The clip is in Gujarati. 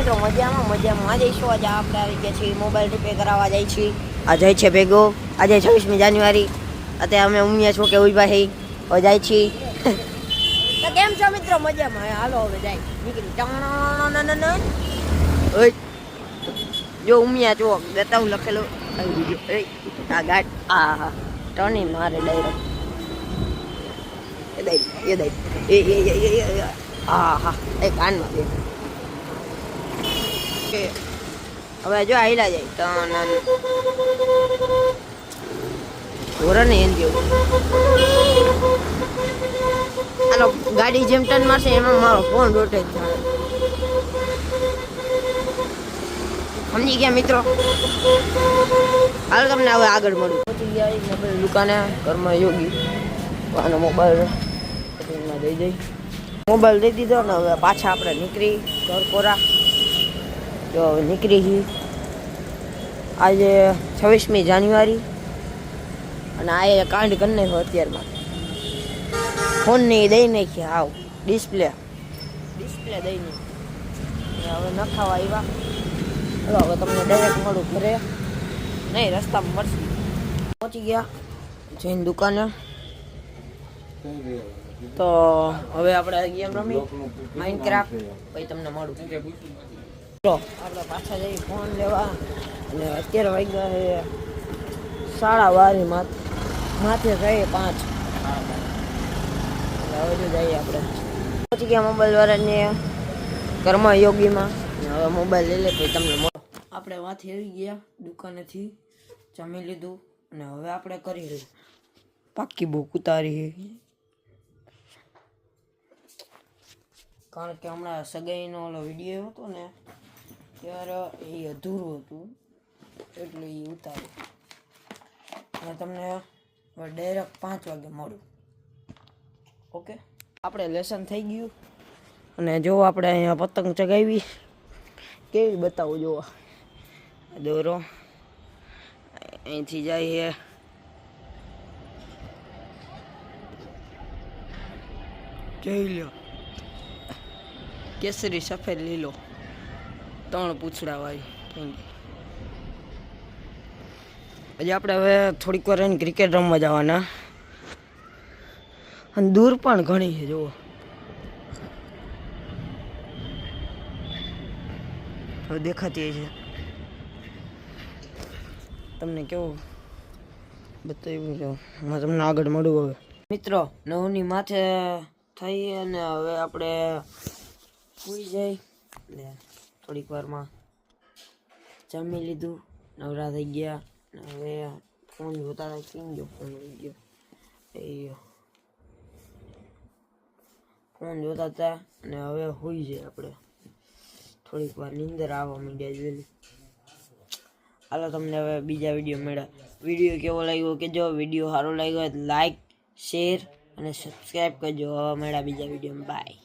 મિત્રો મજામાં જઈશું. આજે આપણે આવી ગયા છીએ મોબાઈલ રિપેર કરાવવા જાય છીએ. આ જાય છે ભેગો. આજે 26મી જાન્યુઆરી. અત્યારે અમે ઉમિયા છો કે ઉભા થઈ હવે જાય છીએ. તો કેમ છો મિત્રો? મજામાં. હાલો હવે જાય નીકળી. જો ઉમિયા જો ગતાઉ લખેલું આ ગાટ આ ટર્નિંગ મારે ડાયરેક્ટ હા હા એ કાનમાં બે હવે જો આઈલા જાય ધોરણ એમ જેવું હાલો ગાડી જેમ ટર્ન મારશે એમાં મારો ફોન રોટેટ થાય. સમજી ગયા મિત્રો? હાલ તમને હવે આગળ મળું. પહોંચી ગયા મોબાઈલ દુકાને ઘરમાં યોગી આનો મોબાઈલ દઈ દઈ મોબાઈલ દઈ દીધો ને હવે પાછા આપણે નીકળી ઘર કોરા. જો હવે નીકળી ગઈ. આજે 26મી જાન્યુઆરી અને આ કાંડ કરી નાખ્યો અત્યારમાં. ફોનની દઈ નાખી આવ ડિસ્પ્લે દઈ નાખી. હવે નખાવા આવ્યા. હવે તમને ડાયરેક્ટ મળું ઘરે નહીં રસ્તામાં મળશે. પહોંચી ગયા જઈને દુકાને. તો હવે આપણે ગેમ રમી માઇનક્રાફ્ટ પછી તમને મળું. ચલો આપણે પાછા જઈ ફોન લેવા અને અત્યારે વાગ્યા છે 12:30 માથે થઈ 5. હવે જો જઈએ આપણે. પહોંચી ગયા મોબાઈલ વાળાને ઘરમાં યોગીમાં. હવે મોબાઈલ લઈ લે પછી તમને મળો. આપણે વાંથી આવી ગયા દુકાનેથી જમી લીધું અને હવે આપણે કરી લઈએ પાકી બુક ઉતારી. કારણ કે હમણાં સગાઈનો ઓલો વિડીયો હતો ને ત્યારે એ અધૂરું હતું એટલે એ ઉતાર્યું. અને તમને ડાયરેક્ટ 5 વાગે મળ્યું. ઓકે આપણે લેસન થઈ ગયું. અને જો આપણે અહીંયા પતંગ ચગાવી કેવી બતાવું. જોવા દોરો અહીંથી જાય છે જોઈ લો કેસરી સફેદ લીલો 3 પૂંછડા વાળી. હજી આપણે હવે થોડીક વાર એને ક્રિકેટ રમવા જવાના. અને દૂર પણ ઘણી છે જુઓ. હવે દેખાતી છે તમને કેવું બતાવ્યું છે. હું તમને આગળ મળું. હવે મિત્રો 9ની માથે થઈ અને હવે આપણે સુઈ જાય એટલે થોડીક વારમાં જમી લીધું નવરા થઈ ગયા. હવે ફોન જોતા હતા. કેમ ગયો ફોન લઈ ગયો એ ફોન જોતા હતા અને હવે સુઈ જાય આપણે. થોડીક વાર નીંદર આવવા માંડ્યા જોયેલી. હાલો તમને હવે બીજા વિડીયો મળ્યા. વિડીયો કેવો લાગ્યો કે જો વિડીયો સારો લાગ્યો હોય લાઈક શેર અને સબસ્ક્રાઈબ કરજો. હવે મળ્યા બીજા વિડીયોમાં. બાય.